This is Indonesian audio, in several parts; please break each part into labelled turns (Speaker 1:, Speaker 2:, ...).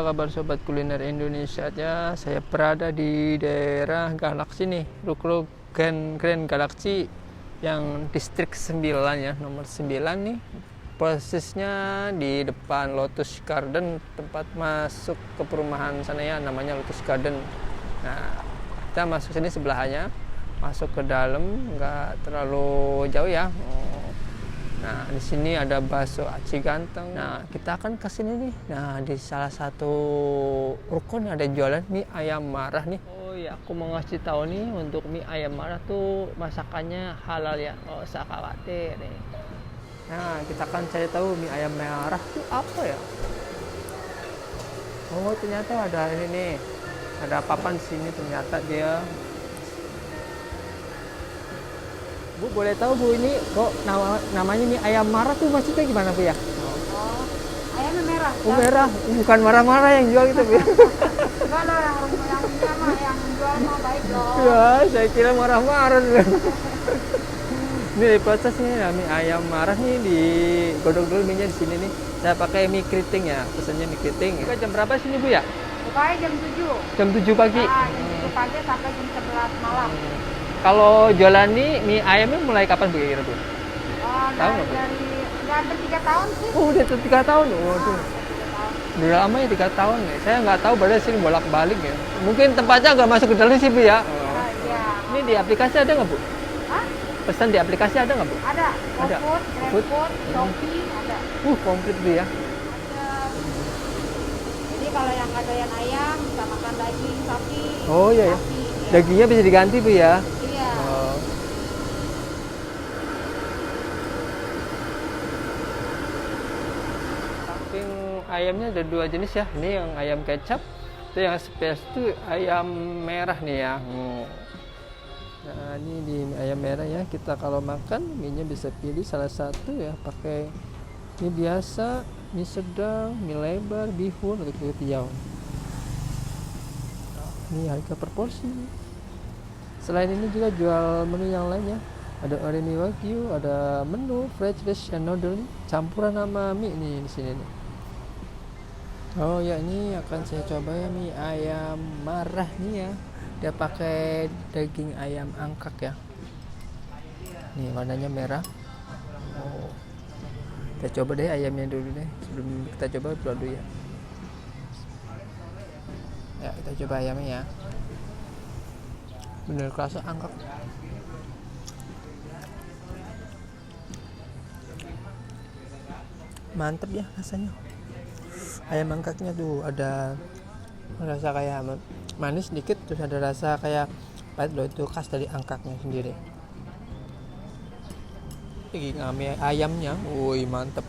Speaker 1: kabar sobat kuliner Indonesia ya? Saya berada di daerah Galaksi nih, Ruko Grand Galaksi yang distrik 9 ya, nomor 9 nih. Posisinya di depan Lotus Garden, tempat masuk ke perumahan sana ya, namanya Lotus Garden. Nah, kita masuk sini sebelahnya, masuk ke dalam, nggak terlalu jauh ya. Nah, di sini ada bakso aci ganteng. Nah, kita akan ke sini nih. Nah, di salah satu ruko nih ada jualan mie ayam marah nih. Oh ya, aku mau ngasih tahu nih, untuk mie ayam marah tuh masakannya halal ya. Oh, usah khawatir nih. Nah, kita akan cari tahu mie ayam marah tuh apa ya. Oh, ternyata ada ini nih. Ada papan di sini ternyata dia. Bu, boleh tahu Bu, ini kok namanya mie ayam marah tuh maksudnya gimana Bu ya?
Speaker 2: Oh, ayamnya merah.
Speaker 1: Oh, merah, bukan marah-marah yang jual gitu Bu.
Speaker 2: Enggak loh, yang jual mah baik loh.
Speaker 1: Ya, saya kira marah-marah. Ini di proses nih, mie ayam marah nih, digodok dulu mie-nya di sini nih. Saya pakai mie keriting ya, pesannya mie keriting. Buka jam berapa sini Bu ya?
Speaker 2: Bukanya jam 7.
Speaker 1: Jam 7 pagi.
Speaker 2: Nah, jam 7 pagi sampai jam 11 malam.
Speaker 1: Kalau jualan nih mie ayamnya mulai kapan Bu kira Bu? Tahu nggak, Bu?
Speaker 2: Dari hampir 3 tahun sih.
Speaker 1: Oh, udah 3 tahun. Waduh.
Speaker 2: Nah, 3 tahun.
Speaker 1: Udah lama ya, 3 tahun nih. Saya nggak tahu, berarti sini bolak-balik ya. Mungkin tempatnya agak masuk ke dalam sih Bu ya.
Speaker 2: Iya.
Speaker 1: Ini di aplikasi ada nggak Bu?
Speaker 2: Hah?
Speaker 1: Pesan di aplikasi ada nggak Bu?
Speaker 2: Ada.
Speaker 1: Ada.
Speaker 2: GoFood,
Speaker 1: Food?
Speaker 2: GrabFood, Shopee, ada.
Speaker 1: Komplit Bu ya.
Speaker 2: Ada. Jadi kalau yang nggak doyan ayam bisa makan daging sapi.
Speaker 1: Oh iya ya.
Speaker 2: Sapi, iya.
Speaker 1: Dagingnya bisa diganti Bu ya.
Speaker 2: Iya.
Speaker 1: Oh. Samping ayamnya ada 2 jenis ya. Ini yang ayam kecap, itu yang spesial itu ayam merah nih ya. Nah, ini di ayam merah ya. Kita kalau makan mie-nya bisa pilih salah satu ya, pakai mie biasa, mie sedang, mie lebar, bihun atau kutiau. Ini harga per porsi. Selain ini juga jual menu yang lainnya. Ada oremi wagyu, ada menu fried fish and noodle, campuran sama mie nih di sini nih. Oh ya, ini akan saya coba ya mie ayam marah nih ya. Dia pakai daging ayam angkak ya. Nih warnanya merah. Oh. Kita coba deh ayamnya dulu deh. Sebelum kita coba dulu ya. Ya, kita coba ayamnya ya. Bener kerasa angkak. Mantep ya rasanya. Ayam angkaknya tuh ada rasa kayak manis sedikit, terus ada rasa kayak pahit loh, itu khas dari angkaknya sendiri. Daging ayamnya, woi mantep.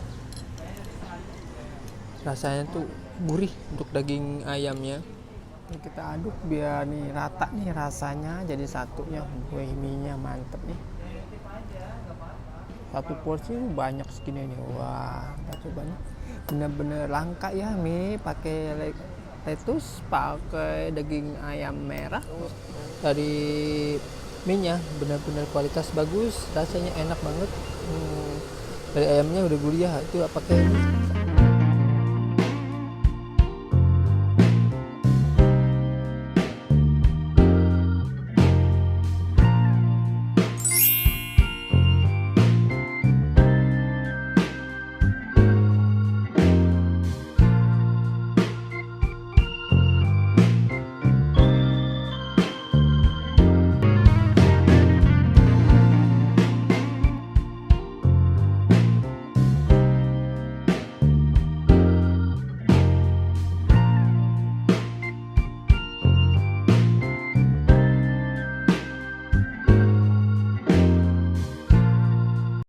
Speaker 1: Rasanya tuh gurih untuk daging ayamnya. Ini kita aduk biar nih rata nih rasanya jadi satu ya. Woi, mie-nya mantep nih. Satu porsi banyak segini nih. Wah, kita coba nih. Bener-bener langka ya mie pakai lettuce, pakai daging ayam merah. Dari mie-nya benar-benar kualitas bagus, rasanya enak banget. Dari ayamnya udah gurih ya, itu pakai ini